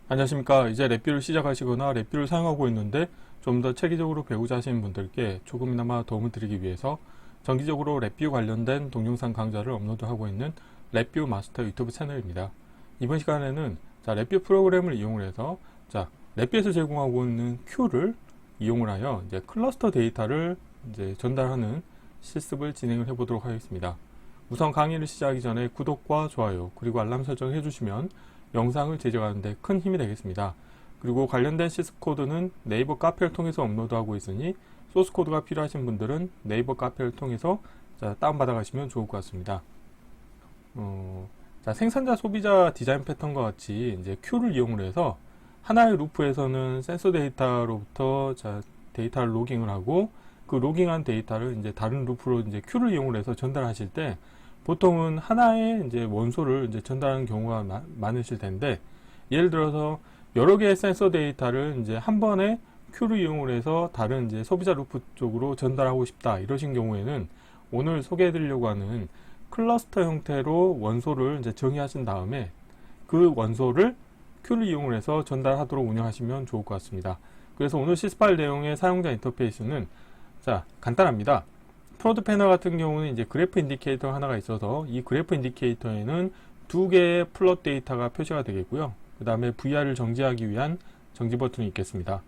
안녕하십니까. 이제 랩뷰를 시작하시거나 랩뷰를 사용하고 있는데 좀 더 체계적으로 배우자 하시는 분들께 조금이나마 도움을 드리기 위해서 정기적으로 랩뷰 관련된 동영상 강좌를 업로드하고 있는 랩뷰 마스터 유튜브 채널입니다. 이번 시간에는 랩뷰 프로그램을 이용을 해서 랩뷰에서 제공하고 있는 큐를 이용을 하여 이제 클러스터 데이터를 이제 전달하는 실습을 진행을 해보도록 하겠습니다. 우선 강의를 시작하기 전에 구독과 좋아요 그리고 알람 설정을 해주시면 영상을 제작하는데 큰 힘이 되겠습니다. 그리고 관련된 실습 코드는 네이버 카페를 통해서 업로드하고 있으니 소스 코드가 필요하신 분들은 네이버 카페를 통해서 다운받아 가시면 좋을 것 같습니다. 생산자 소비자 디자인 패턴과 같이 이제 큐를 이용을 해서 하나의 루프에서는 센서 데이터로부터 데이터를 로깅을 하고 그 로깅한 데이터를 이제 다른 루프로 이제 큐를 이용을 해서 전달하실 때 보통은 하나의 이제 원소를 이제 전달하는 경우가 많으실 텐데, 예를 들어서 여러 개의 센서 데이터를 이제 한 번에 큐를 이용을 해서 다른 이제 소비자 루프 쪽으로 전달하고 싶다 이러신 경우에는 오늘 소개해 드리려고 하는 클러스터 형태로 원소를 이제 정의하신 다음에 그 원소를 큐를 이용을 해서 전달하도록 운영하시면 좋을 것 같습니다. 그래서 오늘 실습할 내용의 사용자 인터페이스는 간단합니다. 프로드 패널 같은 경우는 이제 그래프 인디케이터 하나가 있어서 이 그래프 인디케이터에는 두 개의 플롯 데이터가 표시가 되겠고요. 그 다음에 VR을 정지하기 위한 정지 버튼이 있겠습니다.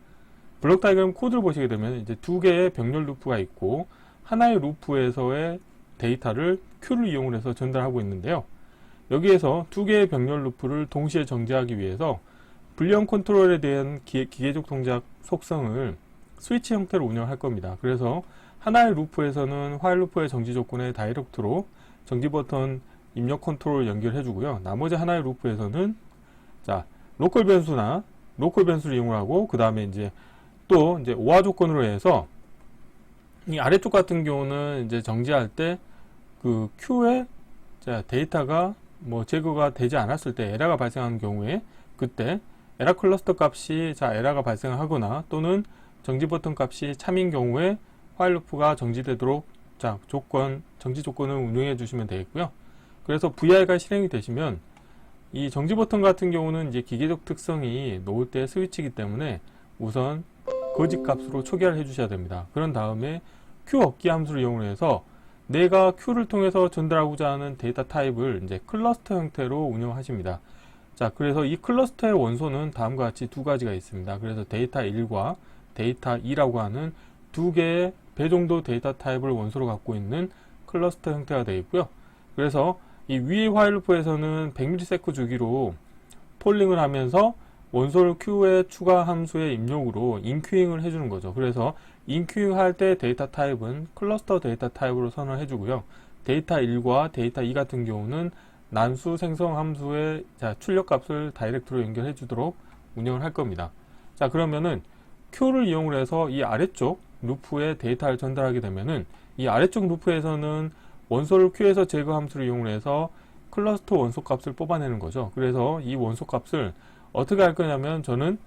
블록 다이그램 코드를 보시게 되면 이제 두 개의 병렬 루프가 있고 하나의 루프에서의 데이터를 큐를 이용을 해서 전달하고 있는데요. 여기에서 두 개의 병렬 루프를 동시에 정지하기 위해서 불리언 컨트롤에 대한 기계적 동작 속성을 스위치 형태로 운영할 겁니다. 그래서 하나의 루프에서는 화일 루프의 정지 조건에 다이렉트로 정지 버튼 입력 컨트롤을 연결해 주고요. 나머지 하나의 루프에서는 로컬 변수를 이용하고 그 다음에 이제 또 이제 오화 조건으로 해서 이 아래쪽 같은 경우는 이제 정지할 때 그 큐에 데이터가 뭐 제거가 되지 않았을 때 에러가 발생하는 경우에 그때 에러 클러스터 값이 에러가 발생하거나 또는 정지 버튼 값이 참인 경우에 화일 루프가 정지되도록 정지 조건을 운영해 주시면 되겠고요. 그래서 VR가 실행이 되시면 이 정지 버튼 같은 경우는 이제 기계적 특성이 놓을 때 스위치이기 때문에 우선 거짓 값으로 초기화를 해 주셔야 됩니다. 그런 다음에 큐 얻기 함수를 이용해서 내가 큐를 통해서 전달하고자 하는 데이터 타입을 이제 클러스터 형태로 운영하십니다. 그래서 이 클러스터의 원소는 다음과 같이 두 가지가 있습니다. 그래서 데이터 1과 데이터 2라고 하는 두 개의 배 정도 데이터 타입을 원소로 갖고 있는 클러스터 형태가 되어 있고요. 그래서 이 위의 화일 루프에서는 100ms 주기로 폴링을 하면서 원소를 큐의 추가 함수의 입력으로 인큐잉을 해주는 거죠. 그래서 인큐잉 할 때 데이터 타입은 클러스터 데이터 타입으로 선언을 해주고요. 데이터 1과 데이터 2 같은 경우는 난수 생성 함수의 출력 값을 다이렉트로 연결해 주도록 운영을 할 겁니다. 그러면은 큐를 이용을 해서 이 아래쪽 루프에 데이터를 전달하게 되면은 이 아래쪽 루프에서는 원소를 큐에서 제거 함수를 이용해서 클러스터 원소 값을 뽑아내는 거죠. 그래서 이 원소 값을 어떻게 할 거냐면 저는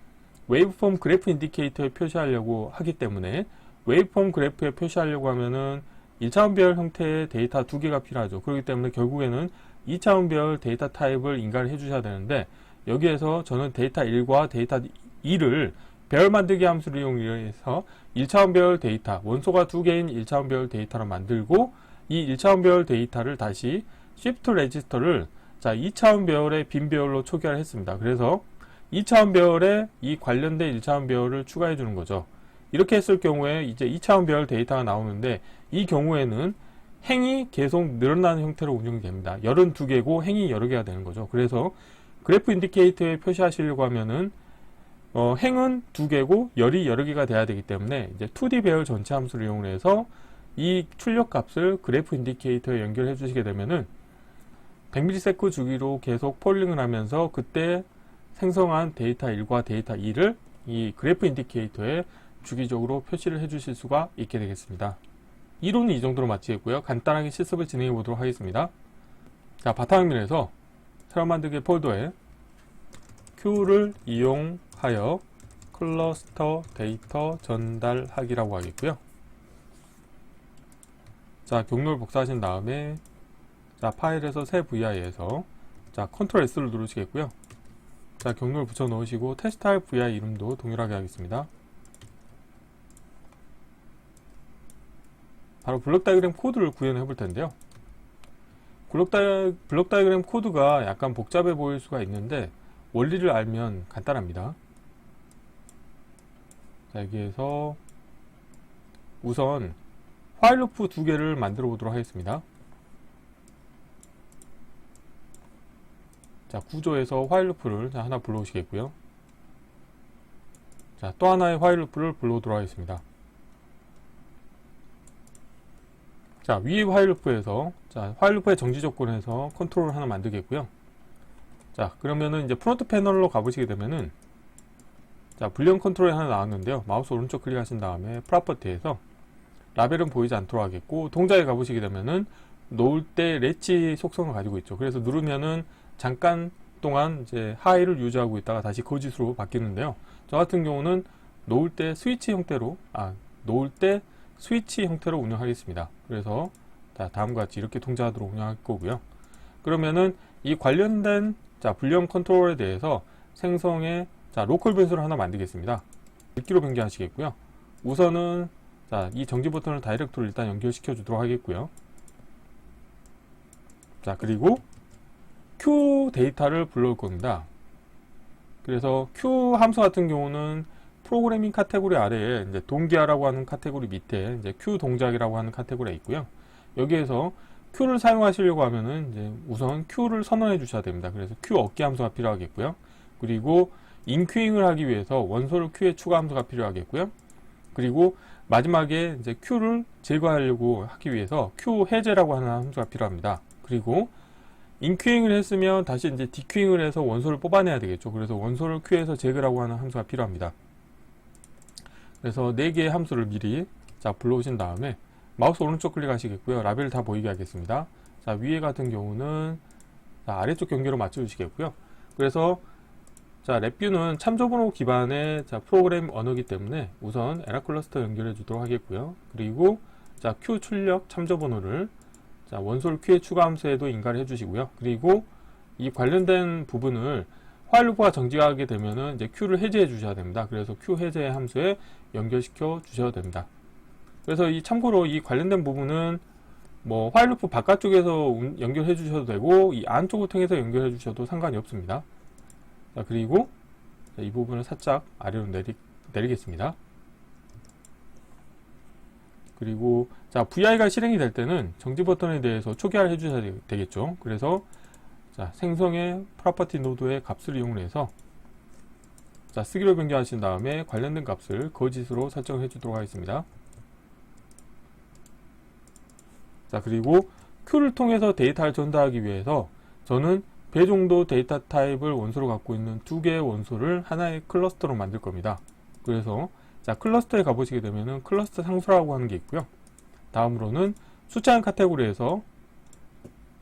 웨이브폼 그래프 인디케이터에 표시하려고 하기 때문에 웨이브폼 그래프에 표시하려고 하면은 1차원별 형태의 데이터 두 개가 필요하죠. 그렇기 때문에 결국에는 2차원별 데이터 타입을 인가를 해주셔야 되는데 여기에서 저는 데이터 1과 데이터 2를 배열 만들기 함수를 이용해서 1차원별 데이터, 원소가 두 개인 1차원별 데이터로 만들고 이 1차원별 데이터를 다시 shift 레지스터를 2차원 배열의 빈 배열로 초기화를 했습니다. 그래서 2차원 배열에 이 관련된 1차원 배열을 추가해 주는 거죠. 이렇게 했을 경우에 이제 2차원 배열 데이터가 나오는데 이 경우에는 행이 계속 늘어나는 형태로 운영이 됩니다. 열은 두 개고 행이 여러 개가 되는 거죠. 그래서 그래프 인디케이터에 표시하시려고 하면은 행은 두 개고 열이 여러 개가 돼야 되기 때문에 이제 2D 배열 전체 함수를 이용해서 이 출력 값을 그래프 인디케이터에 연결해 주시게 되면은 100ms 주기로 계속 폴링을 하면서 그때 생성한 데이터 1과 데이터 2를 이 그래프 인디케이터에 주기적으로 표시를 해 주실 수가 있게 되겠습니다. 이론은 이 정도로 마치겠고요. 간단하게 실습을 진행해 보도록 하겠습니다. 바탕화면에서 새로 만들기 폴더에 큐를 이용하여 클러스터 데이터 전달하기라고 하겠고요. 경로를 복사하신 다음에 파일에서 새 VI에서 컨트롤 S를 누르시겠고요. 자, 경로를 붙여 넣으시고 테스트할 vi 이름도 동일하게 하겠습니다. 바로 블록 다이어그램 코드를 구현해 볼 텐데요. 블록 다이어그램 코드가 약간 복잡해 보일 수가 있는데 원리를 알면 간단합니다. 자, 여기에서 우선 화일 루프 두 개를 만들어 보도록 하겠습니다. 자, 구조에서 화일 루프를 하나 불러오시겠고요. 자, 또 하나의 화일 루프를 불러오도록 하겠습니다. 자, 위 화일 루프에서, 자, 화일 루프의 정지 조건에서 컨트롤을 하나 만들겠고요. 자, 그러면은 이제 프론트 패널로 가보시게 되면은, 자, 불량 컨트롤이 하나 나왔는데요. 마우스 오른쪽 클릭하신 다음에 프로퍼티에서 라벨은 보이지 않도록 하겠고, 동작에 가보시게 되면은 놓을 때 렛치 속성을 가지고 있죠. 그래서 누르면은 잠깐 동안 이제 하이를 유지하고 있다가 다시 거짓으로 바뀌는데요. 저 같은 경우는 놓을 때 스위치 형태로, 운영하겠습니다. 그래서 자, 다음과 같이 이렇게 동작하도록 운영할 거고요. 그러면은 이 관련된 자, 불량 컨트롤에 대해서 생성의 자, 로컬 변수를 하나 만들겠습니다. 읽기로 변경하시겠고요. 우선은 자, 이 정지 버튼을 다이렉트로 일단 연결시켜 주도록 하겠고요. 자, 그리고 Q 데이터를 불러올 겁니다. 그래서 Q 함수 같은 경우는 프로그래밍 카테고리 아래에 이제 동기화라고 하는 카테고리 밑에 이제 Q 동작이라고 하는 카테고리가 있고요. 여기에서 Q를 사용하시려고 하면은 이제 우선 Q를 선언해 주셔야 됩니다. 그래서 Q 얻기 함수가 필요하겠고요. 그리고 인큐잉을 하기 위해서 원소를 Q에 추가 함수가 필요하겠고요. 그리고 마지막에 이제 Q를 제거하려고 하기 위해서 Q 해제라고 하는 함수가 필요합니다. 그리고 인큐잉을 했으면 다시 이제 디큐잉을 해서 원소를 뽑아내야 되겠죠. 그래서 원소를 Q에서 제거라고 하는 함수가 필요합니다. 그래서 4개의 함수를 미리 자, 불러오신 다음에 마우스 오른쪽 클릭하시겠고요. 라벨을 다 보이게 하겠습니다. 자, 위에 같은 경우는 자, 아래쪽 경계로 맞춰주시겠고요. 그래서 자, 랩뷰는 참조번호 기반의 자, 프로그램 언어이기 때문에 우선 에라 클러스터 연결해 주도록 하겠고요. 그리고 자, Q 출력 참조번호를 자, 원소를 Q의 추가 함수에도 인가를 해주시고요. 그리고 이 관련된 부분을 화일 루프가 정지하게 되면은 이제 Q를 해제해 주셔야 됩니다. 그래서 Q 해제 함수에 연결시켜 주셔야 됩니다. 그래서 이 참고로 이 관련된 부분은 뭐 화일 루프 바깥쪽에서 연결해 주셔도 되고 이 안쪽을 통해서 연결해 주셔도 상관이 없습니다. 자, 그리고 이 부분을 살짝 아래로 내리겠습니다. 그리고 자, VI가 실행이 될 때는 정지 버튼에 대해서 초기화를 해주셔야 되겠죠. 그래서 자, 생성의 프로퍼티 노드의 값을 이용해서 자, 쓰기로 변경하신 다음에 관련된 값을 거짓으로 설정해 주도록 하겠습니다. 자, 그리고 Q를 통해서 데이터를 전달하기 위해서 저는 배 정도 데이터 타입을 원소로 갖고 있는 2개의 원소를 하나의 클러스터로 만들 겁니다. 그래서 자, 클러스터에 가보시게 되면은 클러스터 상수라고 하는 게 있고요. 다음으로는 숫자형 카테고리에서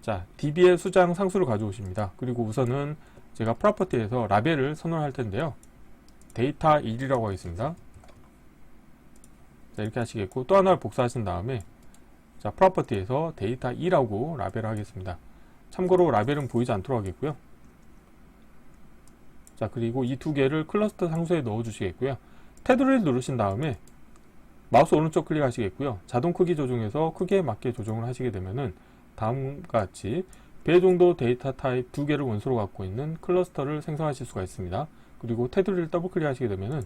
자, db의 숫자형 상수를 가져오십니다. 그리고 우선은 제가 프로퍼티에서 라벨을 선언할 텐데요. 데이터 1이라고 하겠습니다. 자, 이렇게 하시겠고 또 하나를 복사하신 다음에 자, 프로퍼티에서 데이터 2라고 라벨을 하겠습니다. 참고로 라벨은 보이지 않도록 하겠고요. 자, 그리고 이 두 개를 클러스터 상수에 넣어 주시겠고요. 테두리를 누르신 다음에 마우스 오른쪽 클릭하시겠고요. 자동 크기 조정에서 크기에 맞게 조정을 하시게 되면은 다음과 같이 배 정도 데이터 타입 2개를 원소로 갖고 있는 클러스터를 생성하실 수가 있습니다. 그리고 테두리를 더블 클릭하시게 되면은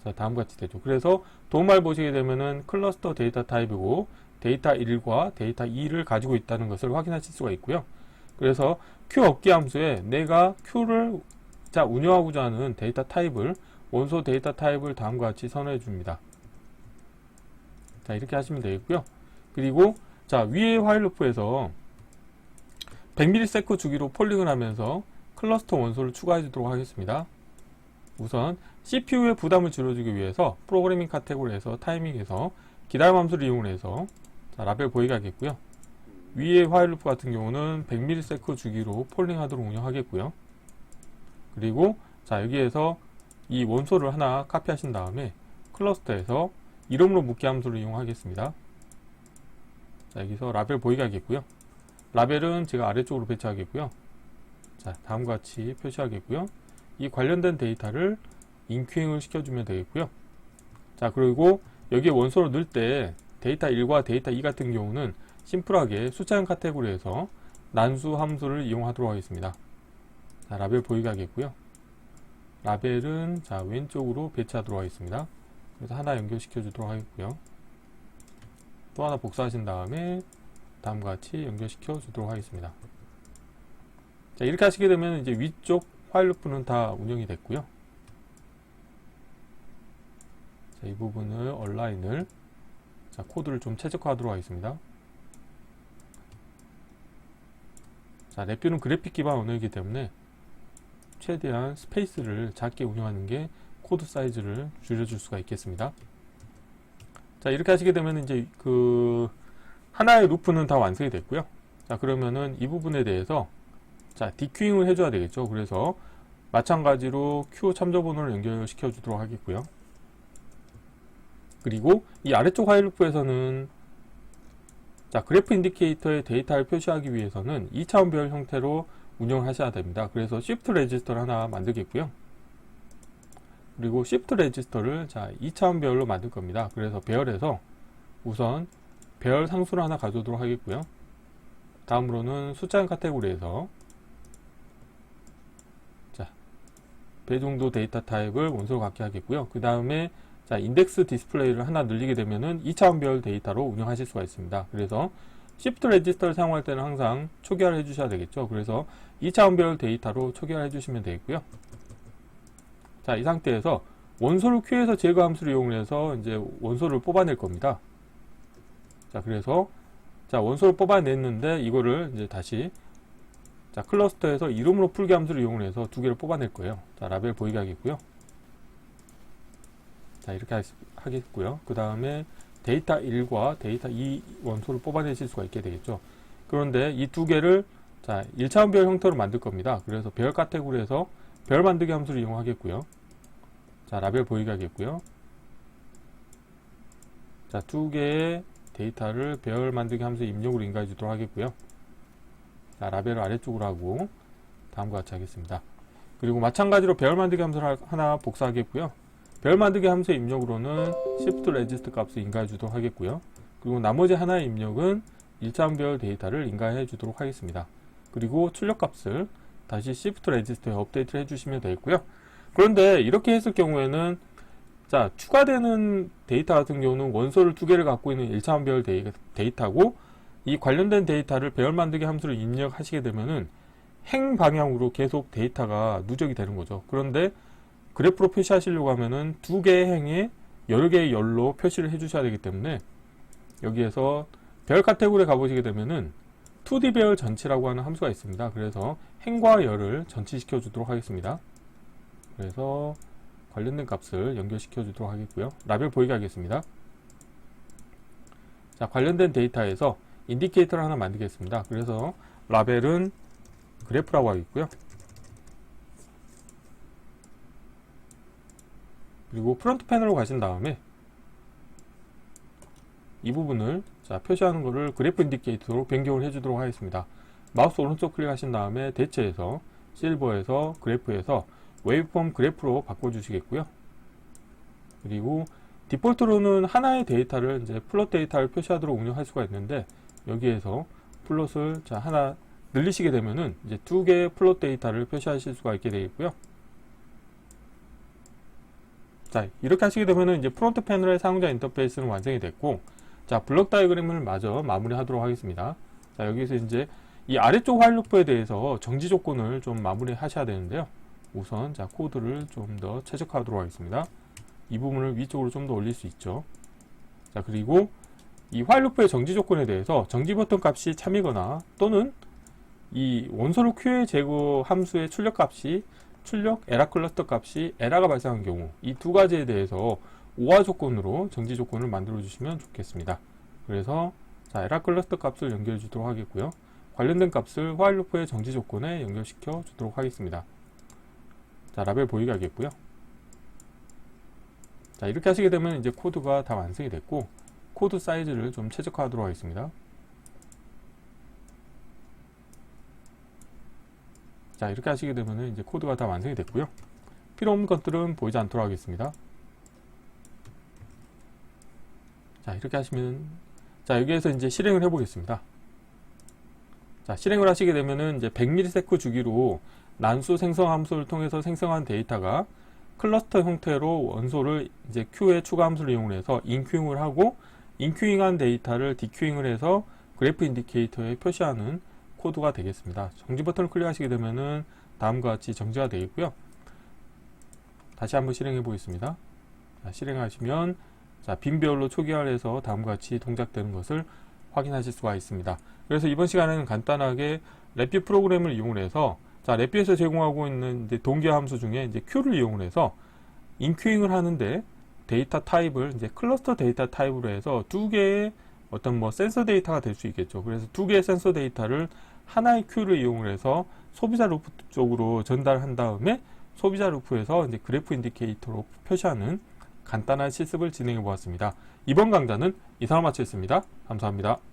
자, 다음과 같이 되죠. 그래서 도움말 보시게 되면은 클러스터 데이터 타입이고 데이터 1과 데이터 2를 가지고 있다는 것을 확인하실 수가 있고요. 그래서 Q 얻기 함수에 내가 Q를 자, 운영하고자 하는 데이터 타입을 원소 데이터 타입을 다음과 같이 선언해 줍니다. 자, 이렇게 하시면 되겠고요. 그리고 자, 위의 화일 루프에서 100ms 주기로 폴링을 하면서 클러스터 원소를 추가해 주도록 하겠습니다. 우선 CPU의 부담을 줄여주기 위해서 프로그래밍 카테고리에서 타이밍에서 기다림 함수를 이용해서 자, 라벨 보이게 하겠고요. 위의 화일 루프 같은 경우는 100ms 주기로 폴링하도록 운영하겠고요. 그리고 자, 여기에서 이 원소를 하나 카피하신 다음에 클러스터에서 이름으로 묶기 함수를 이용하겠습니다. 자, 여기서 라벨 보이게 하겠고요. 라벨은 제가 아래쪽으로 배치하겠고요. 자, 다음과 같이 표시하겠고요. 이 관련된 데이터를 인큐잉을 시켜주면 되겠고요. 자, 그리고 여기에 원소를 넣을 때 데이터 1과 데이터 2 같은 경우는 심플하게 숫자형 카테고리에서 난수 함수를 이용하도록 하겠습니다. 자, 라벨 보이게 하겠고요. 라벨은 자, 왼쪽으로 배치하도록 하겠습니다. 그래서 하나 연결시켜 주도록 하겠고요. 또 하나 복사하신 다음에 다음과 같이 연결시켜 주도록 하겠습니다. 자, 이렇게 하시게 되면 이제 위쪽 화일 루프는 다 운영이 됐고요. 자, 이 부분을 얼라인을 자, 코드를 좀 최적화하도록 하겠습니다. 자, 랩뷰는 그래픽 기반 언어이기 때문에 최대한 스페이스를 작게 운영하는 게 코드 사이즈를 줄여줄 수가 있겠습니다. 자, 이렇게 하시게 되면 이제 그 하나의 루프는 다 완성이 됐고요. 자, 그러면은 이 부분에 대해서 자, 디큐잉을 해줘야 되겠죠. 그래서 마찬가지로 q 참조 번호를 연결시켜 주도록 하겠고요. 그리고 이 아래쪽 화일 루프에서는 자, 그래프 인디케이터의 데이터를 표시하기 위해서는 2차원별 형태로 운영하셔야 됩니다. 그래서 Shift 레지스터를 하나 만들겠고요. 그리고 Shift 레지스터를 자, 2차원별로 만들 겁니다. 그래서 배열에서 우선 배열 상수를 하나 가져오도록 하겠고요. 다음으로는 숫자형 카테고리에서 자, 배정도 데이터 타입을 원소로 갖게 하겠고요. 그 다음에 자, 인덱스 디스플레이를 하나 늘리게 되면은 2차원별 데이터로 운영하실 수가 있습니다. 그래서 Shift 레지스터를 사용할 때는 항상 초기화를 해주셔야 되겠죠. 그래서 2차원별 데이터로 초기화를 해주시면 되겠고요. 자, 이 상태에서 원소를 Q에서 제거 함수를 이용해서 이제 원소를 뽑아낼 겁니다. 자, 그래서 자, 원소를 뽑아냈는데 이거를 이제 다시 자, 클러스터에서 이름으로 풀기 함수를 이용해서 두 개를 뽑아낼 거예요. 자, 라벨 보이게 하겠고요. 자, 이렇게 하겠고요. 그 다음에 데이터 1과 데이터 2 원소를 뽑아내실 수가 있게 되겠죠. 그런데 이 두 개를 자, 1차원별 형태로 만들 겁니다. 그래서 배열 카테고리에서 별 만들기 함수를 이용하겠고요. 자, 라벨 보이게 하겠고요. 자, 두 개의 데이터를 배열 만들기 함수 입력으로 인가해 주도록 하겠고요. 자, 라벨을 아래쪽으로 하고 다음과 같이 하겠습니다. 그리고 마찬가지로 배열 만들기 함수를 하나 복사하겠고요. 별 만들기 함수의 입력으로는 Shift 레지스터 값을 인가해 주도록 하겠고요. 그리고 나머지 하나의 입력은 1차원별 데이터를 인가해 주도록 하겠습니다. 그리고 출력 값을 다시 Shift 레지스터에 업데이트를 해주시면 되겠고요. 그런데 이렇게 했을 경우에는 자, 추가되는 데이터 같은 경우는 원소를 두 개를 갖고 있는 1차원별 데이터고 이 관련된 데이터를 배열 만들기 함수를 입력하시게 되면은 행 방향으로 계속 데이터가 누적이 되는 거죠. 그런데 그래프로 표시하시려고 하면은 두 개의 행에 여러 개의 열로 표시를 해주셔야 되기 때문에 여기에서 별 카테고리에 가보시게 되면은 2D 배열 전치라고 하는 함수가 있습니다. 그래서 행과 열을 전치시켜 주도록 하겠습니다. 그래서 관련된 값을 연결시켜 주도록 하겠고요. 라벨 보이게 하겠습니다. 자, 관련된 데이터에서 인디케이터를 하나 만들겠습니다. 그래서 라벨은 그래프라고 하겠고요. 그리고 프론트 패널로 가신 다음에 이 부분을 자, 표시하는 것을 그래프 인디케이터로 변경을 해주도록 하겠습니다. 마우스 오른쪽 클릭하신 다음에 대체에서 실버에서 그래프에서 웨이브폼 그래프로 바꿔주시겠고요. 그리고 디폴트로는 하나의 데이터를 이제 플롯 데이터를 표시하도록 운영할 수가 있는데 여기에서 플롯을 자, 하나 늘리시게 되면은 이제 두 개의 플롯 데이터를 표시하실 수가 있게 되겠고요. 자, 이렇게 하시게 되면은 이제 프론트 패널의 사용자 인터페이스는 완성이 됐고, 자, 블록 다이어그램을 마저 마무리하도록 하겠습니다. 자, 여기서 이제 이 아래쪽 화일 루프에 대해서 정지 조건을 좀 마무리 하셔야 되는데요. 우선 자, 코드를 좀 더 최적화하도록 하겠습니다. 이 부분을 위쪽으로 좀 더 올릴 수 있죠. 자, 그리고 이 화일 루프의 정지 조건에 대해서 정지 버튼 값이 참이거나 또는 이 원소를 Q에 제거 함수의 출력 값이 출력 에라 클러스터 값이 에라가 발생한 경우 이 두 가지에 대해서 오화 조건으로 정지 조건을 만들어 주시면 좋겠습니다. 그래서 자, 에라 클러스터 값을 연결해 주도록 하겠고요. 관련된 값을 화일 루프의 정지 조건에 연결시켜 주도록 하겠습니다. 자, 라벨 보이게 하겠고요. 자, 이렇게 하시게 되면 이제 코드가 다 완성이 됐고 코드 사이즈를 좀 최적화하도록 하겠습니다. 자, 이렇게 하시게 되면 이제 코드가 다 완성이 됐고요. 필요 없는 것들은 보이지 않도록 하겠습니다. 자, 이렇게 하시면, 자, 여기에서 이제 실행을 해 보겠습니다. 자, 실행을 하시게 되면은 이제 100ms 주기로 난수 생성 함수를 통해서 생성한 데이터가 클러스터 형태로 원소를 이제 Q의 추가 함수를 이용해서 인큐잉을 하고, 인큐잉한 데이터를 디큐잉을 해서 그래프 인디케이터에 표시하는 코드가 되겠습니다. 정지 버튼을 클릭하시게 되면은 다음과 같이 정지가 되겠고요. 다시 한번 실행해 보겠습니다. 자, 실행하시면 자, 빈별로 초기화를 해서 다음과 같이 동작되는 것을 확인하실 수가 있습니다. 그래서 이번 시간에는 간단하게 랩뷰 프로그램을 이용해서 자, 랩뷰에서 제공하고 있는 이제 동기화 함수 중에 이제 Q를 이용해서 인큐잉을 하는데 데이터 타입을 이제 클러스터 데이터 타입으로 해서 두 개의 어떤 뭐 센서 데이터가 될 수 있겠죠. 그래서 두 개의 센서 데이터를 하나의 Q를 이용해서 소비자 루프 쪽으로 전달한 다음에 소비자 루프에서 이제 그래프 인디케이터로 표시하는 간단한 실습을 진행해 보았습니다. 이번 강좌는 이상으로 마치겠습니다. 감사합니다.